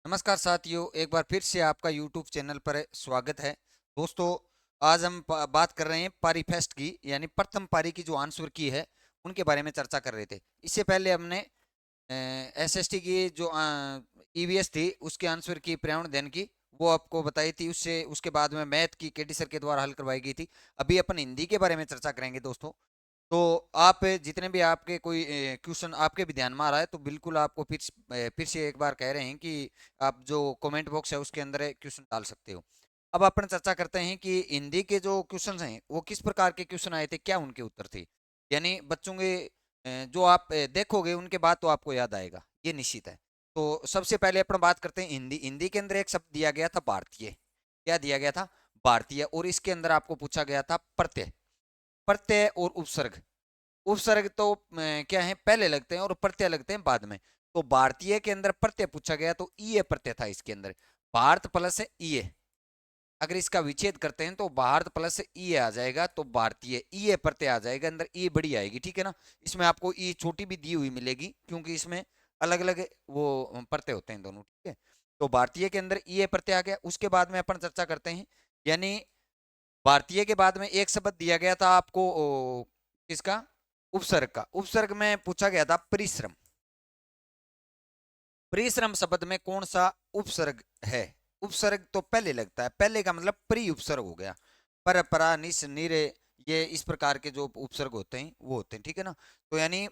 नमस्कार साथियों, एक बार फिर से आपका यूट्यूब चैनल पर स्वागत है। दोस्तों, आज हम बात कर रहे हैं पारी फेस्ट की, यानी प्रथम पारी की जो आंसर की है उनके बारे में चर्चा कर रहे थे। इससे पहले हमने एसएसटी की जो ईवीएस थी उसके आंसर की, पर्यावरण अध्ययन की, वो आपको बताई थी। उससे उसके बाद में मैथ की केडी सर के द्वारा हल करवाई गई थी। अभी अपन हिंदी के बारे में चर्चा करेंगे दोस्तों। तो आप जितने भी आपके कोई क्वेश्चन आपके भी ध्यान में आ रहा है तो बिल्कुल आपको फिर से एक बार कह रहे हैं कि आप जो कमेंट बॉक्स है उसके अंदर क्वेश्चन डाल सकते हो। अब अपन चर्चा करते हैं कि हिंदी के जो क्वेश्चन हैं वो किस प्रकार के क्वेश्चन आए थे, क्या उनके उत्तर थे। यानी बच्चों के जो आप देखोगे उनके बाद तो आपको याद आएगा, ये निश्चित है। तो सबसे पहले अपन बात करते हैं हिंदी। हिंदी के अंदर एक शब्द दिया गया था भारतीय। क्या दिया गया था? भारतीय। और इसके अंदर आपको पूछा गया था प्रत्यय। प्रत्यय और उपसर्ग। उपसर्ग तो क्या है, पहले लगते हैं और प्रत्यय लगते हैं बाद में। तो भारतीय के अंदर प्रत्यय पूछा गया तो ईए प्रत्यय था इसके अंदर। भारत प्लस ईए, अगर इसका विच्छेद करते हैं तो भारत प्लस ई आ जाएगा, तो भारतीय ई प्रत्यय आ जाएगा, अंदर ई बड़ी आएगी, ठीक है ना। इसमें आपको ई छोटी भी दी हुई मिलेगी क्योंकि इसमें अलग अलग वो प्रत्यय होते हैं दोनों, ठीक है। तो भारतीय के अंदर ई प्रत्यय आ गया। उसके बाद में अपन चर्चा करते हैं, यानी भारतीय के बाद में एक शब्द दिया गया था आपको किसका? उपसर्ग का। उपसर्ग में पूछा गया था परिश्रम। परिश्रम शब्द में कौन सा उपसर्ग है? उपसर्ग तो पहले लगता है, पहले का मतलब प्री उपसर्ग हो गया। पर, परा, निस, निरे, ये इस प्रकार के जो उपसर्ग होते हैं वो होते हैं, ठीक है ना। तो यानी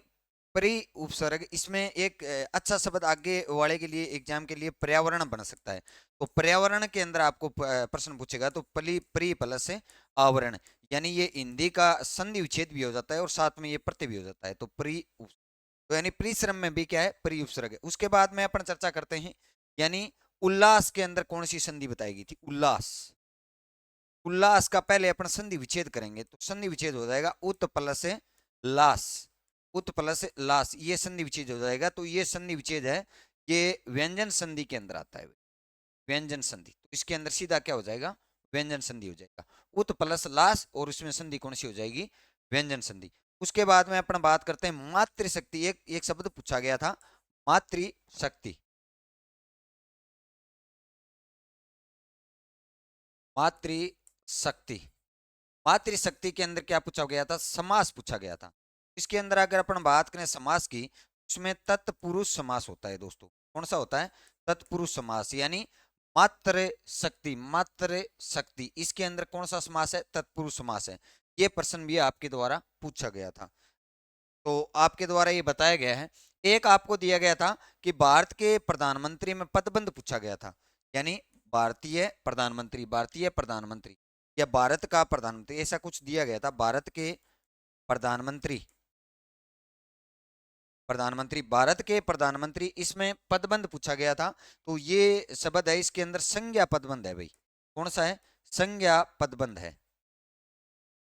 प्री उपसर्ग, इसमें एक अच्छा शब्द आगे वाले के लिए, एग्जाम के लिए पर्यावरण बन सकता है। तो पर्यावरण के अंदर आपको प्रश्न पूछेगा तो प्री प्लस से आवरण, यानी ये हिंदी का संधि विच्छेद भी हो जाता है और साथ में ये प्रत्यय भी हो जाता है। तो तो यानी परिश्रम में भी क्या है? प्री उपसर्ग है। उसके बाद में अपन चर्चा करते हैं, यानी उल्लास के अंदर कौन सी संधि बताई गई थी? उल्लास। उल्लास का पहले अपन संधि विच्छेद करेंगे तो संधि विच्छेद हो जाएगा उत प्लस लास। उत प्लस लास, ये संधि विच्छेद हो जाएगा। तो ये संधि विच्छेद है, ये व्यंजन संधि के अंदर आता है। व्यंजन संधि, तो इसके अंदर सीधा क्या हो जाएगा? व्यंजन संधि हो जाएगा। उत प्लस लास, और इसमें संधि कौन सी हो जाएगी? व्यंजन संधि। उसके बाद में अपन बात करते हैं मातृशक्ति। एक एक शब्द पूछा गया था, मातृशक्ति। मातृशक्ति। मातृशक्ति के अंदर क्या पूछा गया था? समास पूछा गया था। इसके अंदर अगर अपन बात करें समास की, उसमें तत्पुरुष समास होता है दोस्तों। कौन सा होता है? तत्पुरुष समास। यानी मात्र शक्ति, मात्र शक्ति, इसके अंदर कौन सा समास है? तत्पुरुष समास है। ये प्रश्न भी आपके द्वारा पूछा गया था, तो आपके द्वारा ये बताया गया है। एक आपको दिया गया था कि भारत के प्रधानमंत्री में पदबंध पूछा गया था, यानी भारतीय प्रधानमंत्री, भारतीय प्रधानमंत्री या भारत का प्रधानमंत्री, ऐसा कुछ दिया गया था। भारत के प्रधानमंत्री, प्रधानमंत्री, भारत के प्रधानमंत्री, इसमें पदबंध पूछा गया था। तो ये शब्द है, इसके अंदर संज्ञा पदबंध है भाई। कौन सा है? संज्ञा पदबंध है।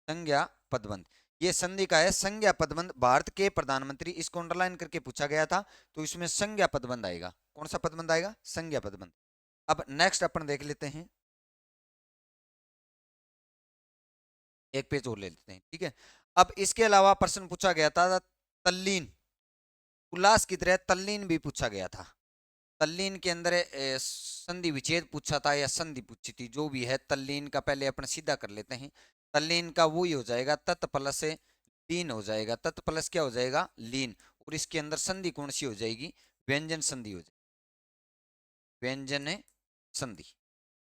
संज्ञा पदबंध, ये संधि का है, संज्ञा पदबंध। भारत के प्रधानमंत्री, इसको अंडरलाइन करके पूछा गया था, तो इसमें संज्ञा पदबंध आएगा। कौन सा पदबंध आएगा? संज्ञा पदबंध। अब नेक्स्ट अपन देख लेते हैं, एक पेज और ले लेते हैं, ठीक है। अब इसके अलावा प्रश्न पूछा गया था तल्लीन। उल्लास की तरह तल्लीन भी पूछा गया था। तल्लीन के अंदर संधि विच्छेद पूछा था या संधि पूछी थी, जो भी है। तल्लीन का पहले अपन सीधा कर लेते हैं। तल्लीन का वो ही हो जाएगा, तत् प्लस से लीन हो जाएगा। तत् प्लस क्या हो जाएगा? लीन। और इसके अंदर संधि कौन सी हो जाएगी? व्यंजन संधि हो जाएगी। व्यंजन संधि।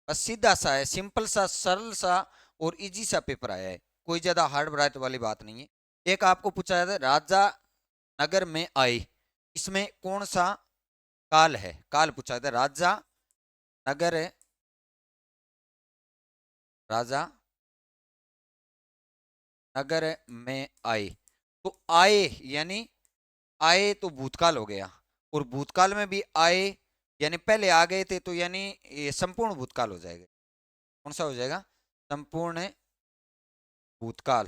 बस सीधा सा है, सिंपल सा, सरल सा और इजी सा पेपर आया है। कोई ज्यादा हार्ड बरात वाली बात नहीं है। एक आपको पूछा था, राजा नगर में आए, इसमें कौन सा काल है? काल पूछा था। राजा नगर, राजा नगर में आए, तो आए यानी आए तो भूतकाल हो गया, और भूतकाल में भी आए यानी पहले आ गए थे, तो यानी ये संपूर्ण भूतकाल हो जाएगा। कौन सा हो जाएगा? संपूर्ण भूतकाल,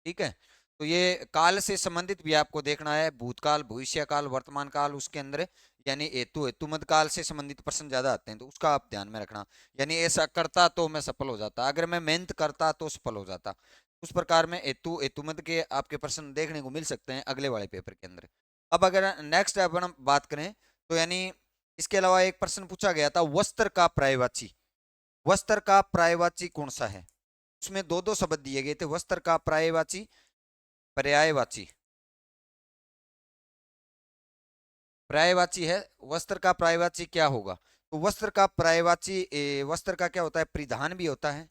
ठीक है। तो ये काल से संबंधित भी आपको देखना है, भूतकाल, भविष्य काल, वर्तमान काल, उसके अंदर यानी हेतु हेतुमत काल से संबंधित प्रश्न ज्यादा आते हैं, तो उसका आप ध्यान में रखना। यानी ऐसा करता तो मैं सफल हो जाता, अगर मैं मेहनत करता तो सफल हो जाता। उस प्रकार में हेतु हेतुमत के आपके प्रश्न देखने को मिल सकते हैं अगले वाले पेपर के अंदर। अब अगर नेक्स्ट अपन बात करें, तो यानी इसके अलावा एक प्रश्न पूछा गया था वस्त्र का पर्यायवाची, वस्त्र का पर्यायवाची कौन सा है? उसमें दो दो शब्द दिए गए थे, वस्त्र का पर्यायवाची, पर्यायवाची, पर्यायवाची है, वस्त्र का पर्यायवाची क्या होगा? तो वस्त्र का पर्यायवाची वस्त्र का क्या होता है? परिधान भी होता है,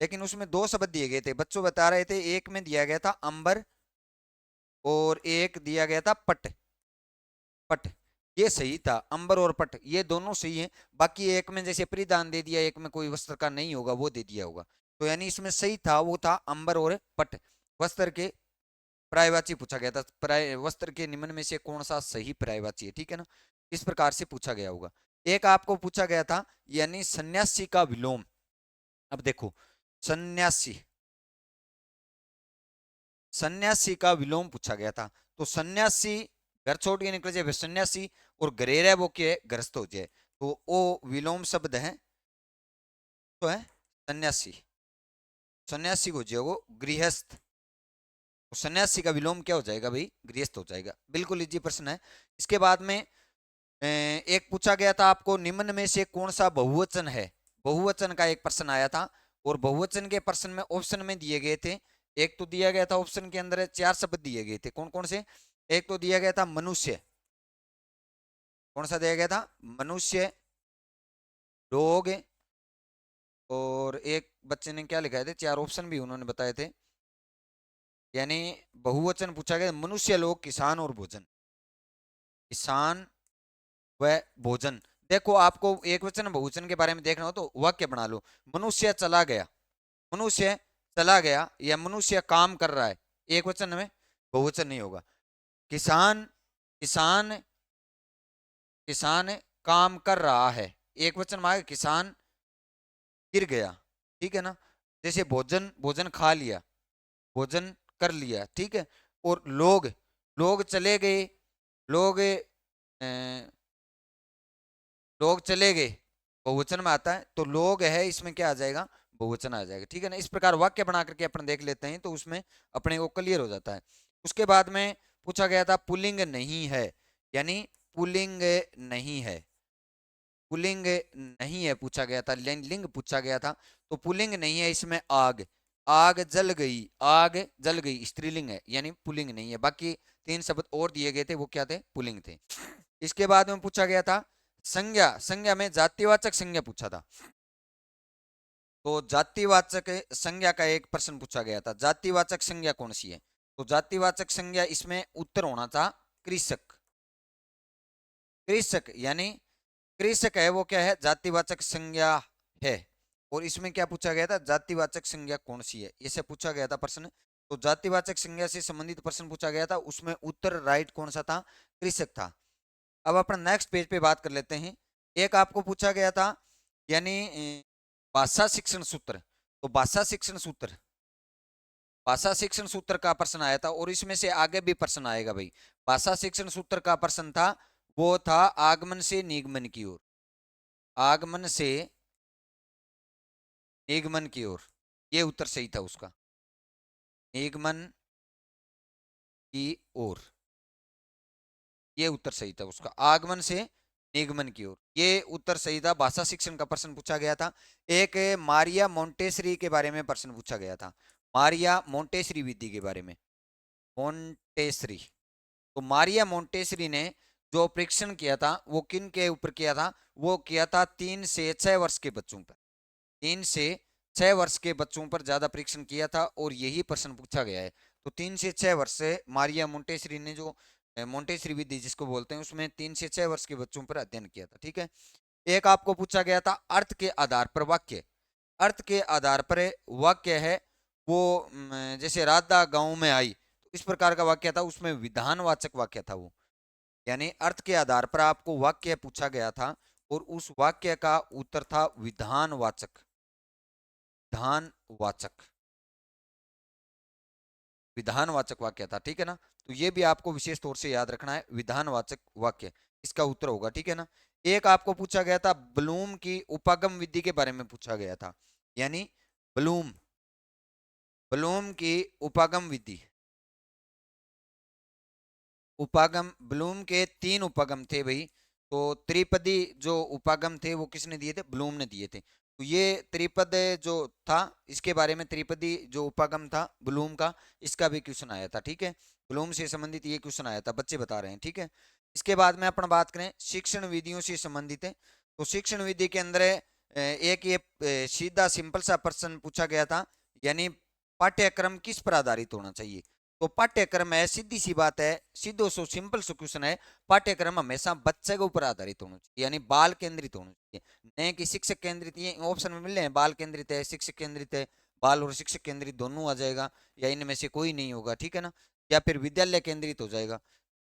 लेकिन उसमें दो शब्द दिए गए थे, बच्चों बता रहे थे, एक में दिया गया था अंबर और एक दिया गया था पट, पट, ये सही था, अंबर और पट ये दोनों सही है। बाकी एक में जैसे परिधान दे दिया, एक में कोई वस्त्र का नहीं होगा वो दे दिया होगा, तो यानी इसमें सही था वो था अंबर और पट। वस्त्र के पर्यायवाची पूछा गया था, वस्त्र के निम्न में से कौन सा सही पर्यायवाची है, ठीक है ना, इस प्रकार से पूछा गया होगा। एक आपको पूछा गया था यानी सन्यासी का विलोम। अब देखो सन्यासी, सन्यासी का विलोम पूछा गया था, तो सन्यासी घर छोड़ के निकल जाए सन्यासी, और गरेरा वो क्या है? ग्रस्त हो जाए, तो वो विलोम शब्द है, तो है सन्यासी, सन्यासी को जो वो गृहस्थ, तो सन्यासी का विलोम क्या हो जाएगा भाई? गृहस्थ हो जाएगा। बिल्कुल इजी प्रश्न है। इसके बाद में एक पूछा गया था आपको निम्न में से कौन सा बहुवचन है? बहुवचन का एक प्रश्न आया था, और बहुवचन के प्रश्न में ऑप्शन में दिए गए थे, एक तो दिया गया था ऑप्शन के अंदर चार शब्द दिए गए थे, कौन कौन से? एक तो दिया गया था मनुष्य, कौन सा दिया गया था? मनुष्य, लोग, और एक बच्चे ने क्या लिखा थे, चार ऑप्शन भी उन्होंने बताए थे, यानी बहुवचन पूछा गया मनुष्य, लोग, किसान और भोजन, किसान व भोजन। देखो आपको एक वचन बहुवचन के बारे में देखना हो तो वाक्य बना लो, मनुष्य चला गया, मनुष्य चला गया, या मनुष्य काम कर रहा है, एक वचन में बहुवचन नहीं होगा। किसान, किसान, किसान काम कर रहा है, एक वचन में आएगा, किसान गिर गया, ठीक है ना। जैसे भोजन, भोजन खा लिया, भोजन कर लिया, ठीक है। और लोग, लोग चले गए, लोग लोग चले गए, बहुवचन में आता है, तो लोग है इसमें क्या आ जाएगा? बहुवचन आ जाएगा, ठीक है ना। इस प्रकार वाक्य बना करके अपन देख लेते हैं तो उसमें अपने को क्लियर हो जाता है। उसके बाद में पूछा गया था पुल्लिंग नहीं है, यानी पुल्लिंग नहीं है, पुल्लिंग नहीं है पूछा गया था, लिंग पूछा गया था, तो पुल्लिंग नहीं है इसमें आग, आग जल गई, आग जल गई स्त्रीलिंग है, यानी पुल्लिंग नहीं है। बाकी तीन शब्द और दिए गए थे वो क्या थे? पुल्लिंग थे। इसके बाद में पूछा गया था संज्ञा, संज्ञा में जातिवाचक संज्ञा पूछा था, तो जातिवाचक संज्ञा का एक प्रश्न पूछा गया था, जातिवाचक संज्ञा कौन सी है? तो जातिवाचक संज्ञा इसमें उत्तर होना था कृषक, कृषक यानी कृषक है वो क्या है? जातिवाचक संज्ञा है। और इसमें क्या पूछा गया था? जातिवाचक संज्ञा कौन सी है, इसे पूछा गया था प्रश्न। तो जातिवाचक संज्ञा से संबंधित प्रश्न पूछा गया था, उसमें उत्तर राइट कौन सा था? कृषक था। अब अपना नेक्स्ट पेज पे बात कर लेते हैं। एक आपको पूछा गया था यानी भाषा शिक्षण सूत्र, तो भाषा शिक्षण सूत्र, भाषा शिक्षण सूत्र का प्रश्न आया था, और इसमें से आगे भी प्रश्न आएगा भाई। भाषा शिक्षण सूत्र का प्रश्न था वो था आगमन से निगमन की ओर, आगमन से निगमन की ओर, ये उत्तर सही था उसका, निगमन की ओर, ये उत्तर सही था उसका, आगमन से निगमन की ओर, ये उत्तर सही था। भाषा शिक्षण का प्रश्न पूछा गया था। एक मारिया मोंटेसरी के बारे में प्रश्न पूछा गया था, मारिया मोंटेसरी विधि के बारे में, मोंटेसरी, तो मारिया मोंटेसरी ने जो परीक्षण किया था वो किन के ऊपर किया था? वो किया था 3 से 6 वर्ष के बच्चों पर, 3 से 6 वर्ष के बच्चों पर ज्यादा परीक्षण किया था, और यही प्रश्न पूछा गया है। तो 3 से 6 वर्ष से मारिया मोंटेसरी ने जो मोंटेसरी विधि जिसको बोलते हैं उसमें 3 से 6 वर्ष के बच्चों पर अध्ययन किया था, ठीक है। एक आपको पूछा गया था अर्थ के आधार पर वाक्य, अर्थ के आधार पर वाक्य है वो जैसे राधा गांव में आई, तो इस प्रकार का वाक्य था, उसमें विधानवाचक वाक्य था वो, यानी अर्थ के आधार पर आपको वाक्य पूछा गया था, और उस वाक्य का उत्तर था विधानवाचक, विधानवाचक, विधानवाचक वाक्य था, ठीक है ना। तो ये भी आपको विशेष तौर से याद रखना है, विधानवाचक वाक्य इसका उत्तर होगा, ठीक है ना। एक आपको पूछा गया था ब्लूम की उपागम विधि के बारे में पूछा गया था, यानी ब्लूम, ब्लूम की उपागम विधि, उपागम, ब्लूम के 3 उपागम थे भाई, तो त्रिपदी जो उपागम थे वो किसने दिए थे? ब्लूम ने दिए थे। तो ये त्रिपद जो था, इसके बारे में त्रिपदी जो उपागम था ब्लूम का, इसका भी क्वेश्चन आया था। ठीक है, ब्लूम से संबंधित ये क्वेश्चन आया था, बच्चे बता रहे हैं। ठीक है, इसके बाद में अपन बात करें शिक्षण विधियों से संबंधित है। तो शिक्षण विधि के अंदर एक ये सीधा सिंपल सा प्रश्न पूछा गया था, यानी पाठ्यक्रम किस पर आधारित होना चाहिए। तो पाठ्यक्रम है, सीधी सी बात है, सीधो सो सिंपल सो क्वेश्चन है, पाठ्यक्रम हमेशा बच्चे के ऊपर आधारित होना चाहिए, यानी बाल केंद्रित होना चाहिए, न कि शिक्षक केंद्रित। ये ऑप्शन में मिले हैं, बाल केंद्रित है, शिक्षक केंद्रित है, बाल और शिक्षक केंद्रित दोनों आ जाएगा, या इनमें से कोई नहीं होगा। ठीक है ना, या फिर विद्यालय केंद्रित हो जाएगा।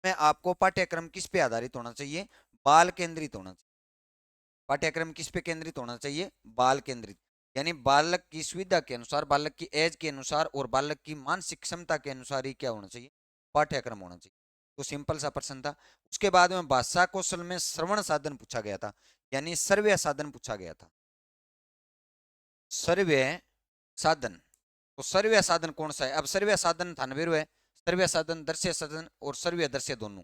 मैं आपको पाठ्यक्रम किस पे आधारित होना चाहिए? बाल केंद्रित होना चाहिए। पाठ्यक्रम किस पे केंद्रित होना चाहिए? बाल केंद्रित, यानी बालक की सुविधा के अनुसार, बालक की एज के अनुसार और बालक की मानसिक क्षमता के अनुसार ही क्या होना चाहिए? पाठ्यक्रम होना चाहिए। तो सिंपल सा प्रश्न था। उसके बाद में भाषा कौशल में श्रवण साधन पूछा गया था, यानी श्रव्य साधन पूछा गया था। श्रव्य साधन, तो श्रव्य साधन कौन सा है? अब श्रव्य साधन था नवीर है, श्रव्य साधन, दृश्य साधन और श्रव्य दृश्य दोनों,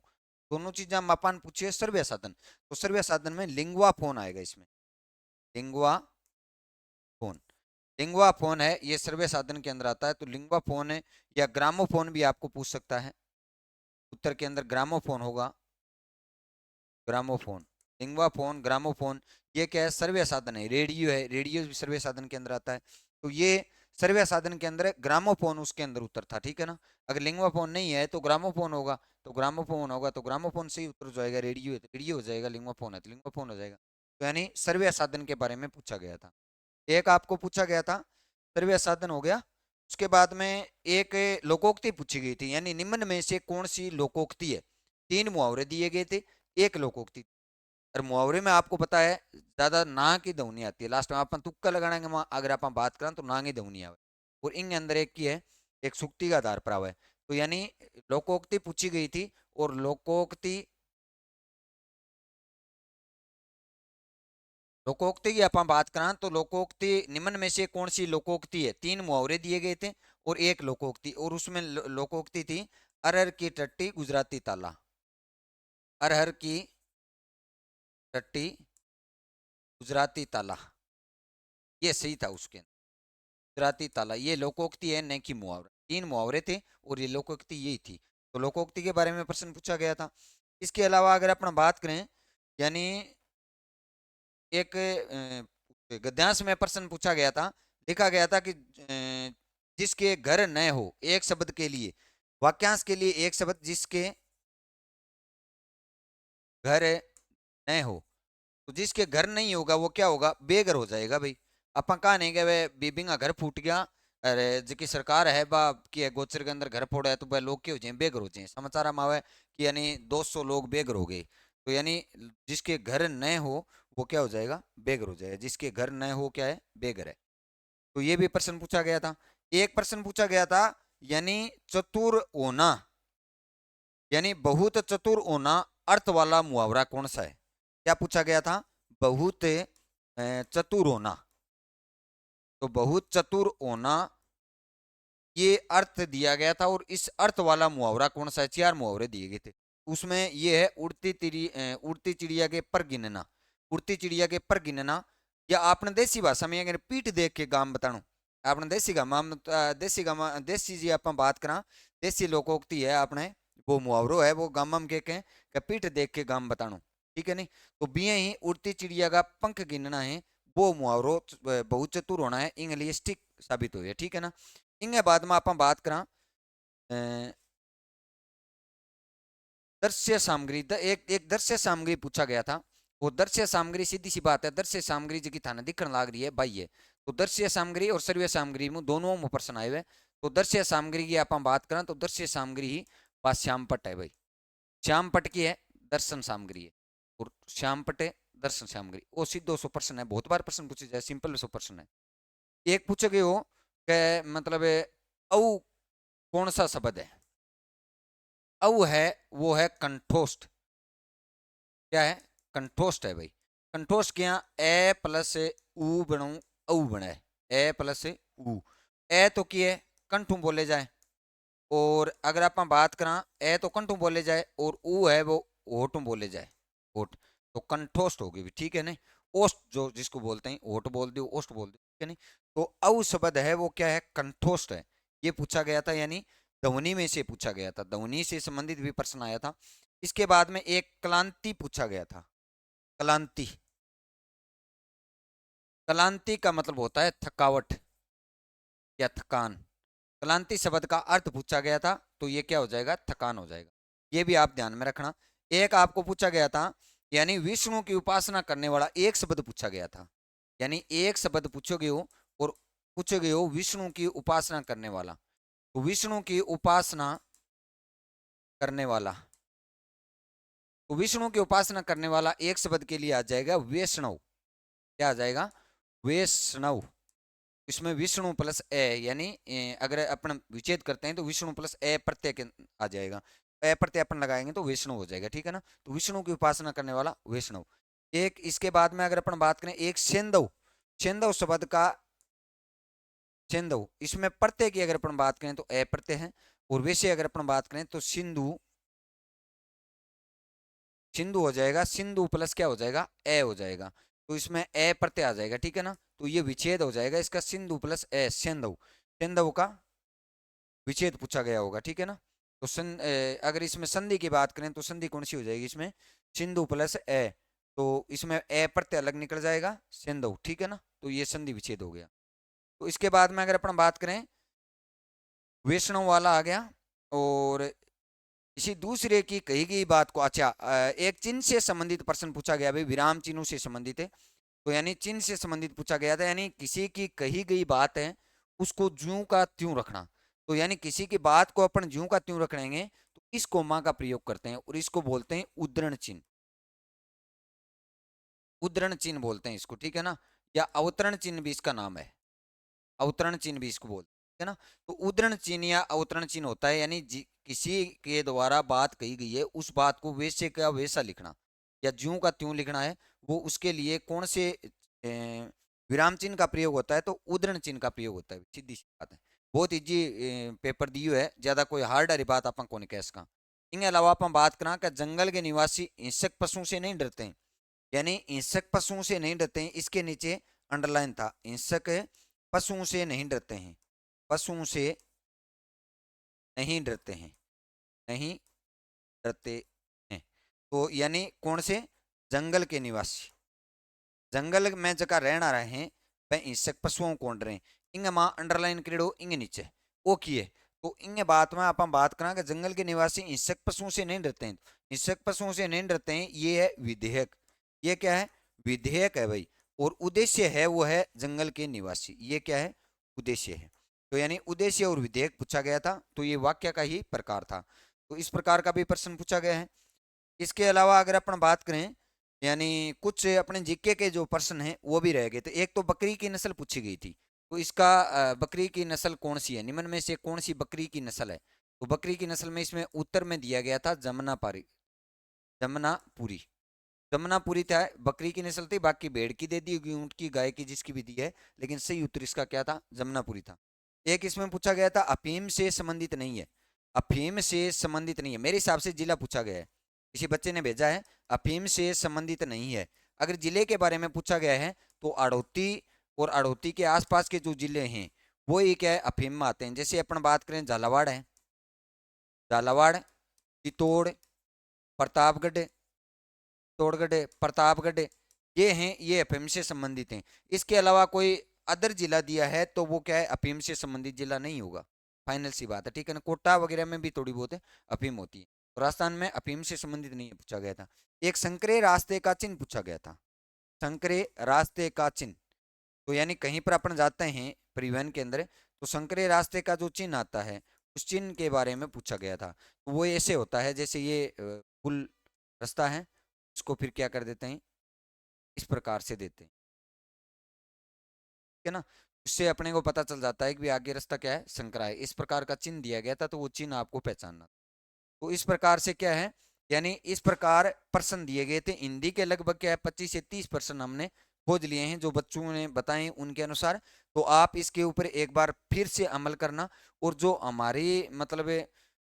दोनों चीजें हम अपन पूछिए श्रव्य साधन। तो श्रव्य साधन में लिंगुआ फोन आएगा, इसमें लिंगुआ फोन, लिंगुआ फोन है, ये सर्वे साधन के अंदर आता है। तो लिंगुआ फोन है, या ग्रामोफोन भी आपको पूछ सकता है, उत्तर के अंदर ग्रामोफोन होगा, ग्रामोफोन, लिंगुआ फोन, ग्रामोफोन। ये क्या है? सर्वे साधन है। रेडियो है, रेडियो भी सर्वे साधन के अंदर आता है। तो ये सर्वे साधन के अंदर है, ग्रामोफोन उसके अंदर उत्तर था। ठीक है ना, अगर लिंगुआ फोन नहीं है तो ग्रामोफोन होगा, तो ग्रामोफोन होगा तो ग्रामोफोन से ही उत्तर हो जाएगा। रेडियो है तो रेडियो हो जाएगा, लिंगुआ फोन है तो लिंगुआ फोन हो जाएगा। तो यानी सर्वे साधन के बारे में पूछा गया था। एक आपको पूछा गया था, सर्वे साधन हो गया। उसके बाद में एक लोकोक्ति पूछी गई थी, यानी निम्न में से कौन सी लोकोक्ति है? तीन मुहावरे दिए गए थे, एक लोकोक्ति। और मुहावरे में आपको पता है ज्यादा ना की ध्वनि आती है, लास्ट में अपन तुक्का लगाएंगे वहां, अगर अपन बात करें तो ना की ध्वनि आवे। और इन अंदर एक की है, एक सुक्ति का आधार प्राव है। तो यानी लोकोक्ति पूछी गई थी, और लोकोक्ति, लोकोक्ति की अपन बात करें तो लोकोक्ति निम्न में से कौन सी लोकोक्ति है? तीन मुहावरे दिए गए थे और एक लोकोक्ति, और उसमें लोकोक्ति थी अरहर की टट्टी गुजराती ताला, अरहर की टट्टी गुजराती ताला, ये सही था उसके अंदर, गुजराती ताला, ये लोकोक्ति है न कि मुहावरा। तीन मुहावरे थे और ये लोकोक्ति यही थी। तो लोकोक्ति के बारे में प्रश्न पूछा गया था। इसके अलावा अगर अपन बात करें, यानी एक गद्यांश में प्रश्न पूछा गया था, लिखा गया था कि जिसके घर न हो, एक शब्द के लिए, वाक्यांश के लिए एक शब्द, जिसके घर न हो। तो जिसके घर नहीं होगा वो क्या होगा? बेघर हो जाएगा भाई। अपन कहा नहीं कि वे बीबी का घर फूट गया, अरे जिकी सरकार है बा कि गोचर के अंदर घर फोड़ा है, तो वह लोग क्या हो जाए? बेघर हो जाए। समाचार में आवे कि यानी 200 लोग बेघर हो गए। तो यानी जिसके घर न हो वो क्या हो जाएगा? बेघर हो जाएगा। जिसके घर न हो क्या है? बेघर है। तो ये भी प्रश्न पूछा गया था। एक प्रश्न पूछा गया था, यानी चतुर होना, यानी बहुत चतुर होना अर्थ वाला मुहावरा कौन सा है? क्या पूछा गया था? बहुत चतुर होना। तो बहुत चतुर होना ये अर्थ दिया गया था, और इस अर्थ वाला मुहावरा कौन सा है? चार मुहावरे दिए गए थे। उसमें ये है उड़ती चिड़िया के पर गिनना, उड़ती चिड़िया के पर गिनना, या आपने देसी भाषा में अगर पीठ देख के गाम बताणु, आपने देसी गामा देसी गामा देसी जी आप बात करा, देसी लोकोक्ति है आपने, वो मुहावरो है, वो गामा में के पीठ देख के गाम बताणु। ठीक है नहीं, तो बिये ही उड़ती चिड़िया का पंख गिनना है, वो मुहावरो बहुत चतुर होना है, इंग्लिश ठीक साबित हुई है। ठीक है ना, इनके बाद में आप बात करा दृश्य सामग्री, एक एक दृश्य सामग्री पूछा गया था। वो दृश्य सामग्री सीधी सी बात है, दृश्य सामग्री जी की थाना दिखने लाग रही है भाई है। तो दृश्य सामग्री और श्रव्य सामग्री में दोनों में प्रश्न आए हुए। तो दृश्य सामग्री की आप बात करें तो दृश्य सामग्री ही बात श्यामपट है भाई, श्यामपट की है दर्शन सामग्री है, और श्यामपट है दर्शन सामग्री। वो सीधो सौ प्रश्न है, बहुत बार प्रश्न पूछे जाए, सिंपल सौ प्रश्न है। एक पूछे गए हो कि मतलब औ कौन सा शब्द है? औ है वो है कंठोष्ठ। क्या है? कंठोष्ठ है भाई। कंठोष्ठ क्या? ए प्लस ऊ बनू औ बने, ए प्लस ऊ। ए तो की है कंठू बोले जाए, और अगर आप बात करा ए तो कंठू बोले जाए, और ऊ है वो होठू बोले जाए, होठ। तो कंठोष्ठ होगी भी, ठीक है नहीं। ओष्ठ जो जिसको बोलते हैं, ओट बोल दो, ओष्ठ बोल दो, ठीक है नहीं। तो औ शब्द है वो क्या है, कंठोष्ठ है। ये पूछा गया था, यानी ध्वनि में से पूछा गया था, ध्वनि से संबंधित भी प्रश्न आया था। इसके बाद में एक क्लांति पूछा गया था। क्लांति, क्लांति का मतलब होता है थकावट या थकान। क्लांति शब्द का अर्थ पूछा गया था, तो ये क्या हो जाएगा, थकान हो जाएगा। ये भी आप ध्यान में रखना। एक आपको पूछा गया था, यानी विष्णु की उपासना करने वाला, एक शब्द पूछा गया था, यानी एक शब्द पूछोगे हो और पूछोगे हो विष्णु की उपासना करने वाला, तो विष्णु की उपासना करने वाला, तो विष्णु की उपासना करने वाला एक शब्द के लिए आ जाएगा वैष्णव। क्या आ जाएगा, वैष्णव। इसमें विष्णु प्लस ए, यानी अगर अपन विच्छेद करते हैं तो विष्णु प्लस ए प्रत्यय के आ जाएगा, ए प्रत्यय अपन लगाएंगे तो वैष्णव हो जाएगा, ठीक है ना। तो विष्णु की उपासना करने वाला वैष्णव। एक इसके बाद में अगर अपन बात करें, एक सेंधव, सेंधव शब्द का, सेंधव इसमें प्रत्यय की अगर अपन बात करें तो ए प्रत्यय है, और वैसे अगर अपन बात करें तो सिंधु, सिंधु हो जाएगा, सिंधु प्लस क्या हो जाएगा, ए हो जाएगा, तो इसमें ए प्रत्यय आ जाएगा, ठीक है ना। तो ये विच्छेद हो जाएगा इसका, सिंधु प्लस ए, सेंधव, सेंधव का विच्छेद पूछा गया होगा, ठीक है ना। तो अगर इसमें संधि की बात करें तो संधि कौन सी हो जाएगी इसमें, सिंधु प्लस ए, तो इसमें ए प्रत्यय अलग निकल जाएगा, सेंधव, ठीक है ना। तो ये संधि विच्छेद हो गया। तो इसके बाद में अगर अपन बात करें, वैष्णव वाला आ गया, और इसी दूसरे की कही गई बात को, अच्छा एक चिन्ह से संबंधित प्रश्न पूछा गया भाई, विराम चिन्हों से संबंधित है, तो यानी चिन्ह से संबंधित पूछा गया था, यानी किसी की कही गई बात है उसको ज्यों का त्यों रखना। तो यानी किसी की बात को अपन ज्यों का त्यों रखेंगे तो इस कोमा का प्रयोग करते हैं, और इसको बोलते हैं उद्धरण चिन्ह, उद्धरण चिन्ह बोलते हैं इसको, ठीक है ना। या अवतरण चिन्ह भी इसका नाम है, अवतरण चिन्ह भी इसको बोलते हैं, है ना। तो उद्धरण चिन्ह या अवतरण चिन्ह होता है, यानी किसी के द्वारा बात कही गई है उस बात को वैसे का वैसा लिखना, या ज्यों का त्यों लिखना है, वो उसके लिए कौन से विराम चिन्ह का प्रयोग होता है, तो उद्धरण चिन्ह का प्रयोग होता है, सीधी सी बात है। बहुत इजी पेपर दियो है, ज्यादा कोई हार्ड वाली बात अपन को नहीं कह सका। इनके अलावा अपन बात करा कि जंगल के निवासी हिंसक पशुओं से नहीं डरते हैं, यानी हिंसक पशुओं से नहीं डरते हैं, इसके नीचे अंडरलाइन था, हिंसक पशुओं से नहीं डरते हैं, पशुओं से नहीं डरते हैं, नहीं डरते हैं, तो यानी कौन से, जंगल के निवासी, जंगल में जगह रहना रहे हैं वह हिंसक पशुओं को डरे, इंग मां अंडरलाइन करेडो इंग नीचे ओ किए। तो इंग बात में अपन बात करा कि जंगल के निवासी हिंसक पशुओं से नहीं डरते हैं, हिंसक पशुओं से नहीं डरते हैं, ये है विधेयक, ये क्या है, विधेयक है भाई। और उद्देश्य है वो है जंगल के निवासी, ये क्या है, उद्देश्य है। तो यानी उद्देश्य और विधेयक पूछा गया था, तो ये वाक्य का ही प्रकार था। तो इस प्रकार का भी प्रश्न पूछा गया है। इसके अलावा अगर अपन बात करें, यानी कुछ अपने जीके के जो प्रश्न हैं वो भी रह गए थे। एक तो बकरी की नस्ल पूछी गई थी, तो इसका बकरी की नस्ल कौन सी है, निम्न में से कौन सी बकरी की नस्ल है। तो बकरी की नस्ल में इसमें उत्तर में दिया गया था जमुनापारी, जमुनापुरी, जमुनापुरी था बकरी की नस्ल थी, बाकी भेड़ की दे दी होगी, ऊंट की, गाय की, जिसकी भी दी है, लेकिन सही उत्तर इसका क्या था, जमुनापुरी था। एक इसमें पूछा गया था अफीम से संबंधित नहीं है, अफीम से संबंधित नहीं है, मेरे हिसाब से जिला पूछा गया है, किसी बच्चे ने भेजा है, अफीम से संबंधित नहीं है। अगर जिले के बारे में पूछा गया है तो अड़ोती और अड़ोती के आसपास के जो जिले हैं वो ये क्या है, अफीम में आते हैं। जैसे अपन बात करें, झालावाड़ है, झालावाड़, चित्तौड़, प्रतापगढ़, चित्तौड़गढ़, प्रतापगढ़, ये हैं, ये अफीम से संबंधित हैं। इसके अलावा कोई अदर जिला दिया है तो वो क्या है, अफीम से संबंधित जिला नहीं होगा, फाइनल सी बात है, ठीक है ना। कोटा वगैरह में भी थोड़ी बहुत अफीम होती है, तो राजस्थान में अफीम से संबंधित नहीं पूछा गया था। एक संकरे रास्ते का चिन्ह पूछा गया था, संकरे रास्ते का चिन्ह, तो यानी कहीं पर अपन जाते हैं परिवहन के अंदर, तो संकरे रास्ते का जो चिन्ह आता है उस चिन्ह के बारे में पूछा गया था। तो वो ऐसे होता है, जैसे ये पुल रास्ता है, उसको फिर क्या कर देते हैं, इस प्रकार से देते हैं, ठीक है ना। उससे अपने को पता चल जाता है कि आगे रास्ता क्या है, संकरा है, इस प्रकार का चिन्ह दिया गया था, तो वो चिन्ह आपको पहचानना। तो इस प्रकार से क्या है, यानी इस प्रकार प्रश्न दिए गए थे। हिंदी के लगभग क्या है 25 से 30 प्रश्न हमने खोज लिए हैं जो बच्चों ने बताए उनके अनुसार। तो आप इसके ऊपर एक बार फिर से अमल करना, और जो हमारी मतलब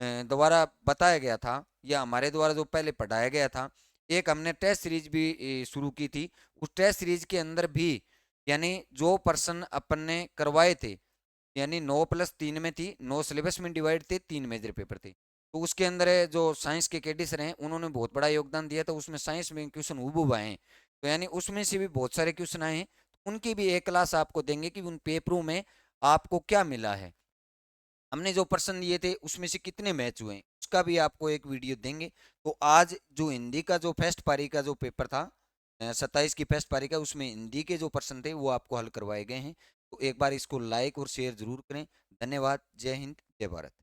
द्वारा बताया गया था या हमारे द्वारा जो पहले पढ़ाया गया था, एक हमने टेस्ट सीरीज भी शुरू की थी। उस टेस्ट सीरीज के अंदर भी यानी जो प्रश्न अपन ने करवाए थे, यानी 9+3 में थी, 9 सिलेबस में डिवाइड थे, 3 मेजर पेपर थे। तो उसके अंदर जो साइंस के कैडिस रहे उन्होंने बहुत बड़ा योगदान दिया, तो उसमें साइंस में क्वेश्चन हुबहू आए हैं। तो यानी उसमें से भी बहुत सारे क्वेश्चन आए हैं, तो उनकी भी एक क्लास आपको देंगे कि उन पेपरों में आपको क्या मिला है, हमने जो प्रश्न लिए थे उसमें से कितने मैच हुए, उसका भी आपको एक वीडियो देंगे। तो आज जो हिंदी का जो फर्स्ट पारी का जो पेपर था, 27 की फर्स्ट पारी का, उसमें हिंदी के जो प्रश्न थे वो आपको हल करवाए गए हैं। तो एक बार इसको लाइक और शेयर जरूर करें। धन्यवाद। जय हिंद, जय भारत।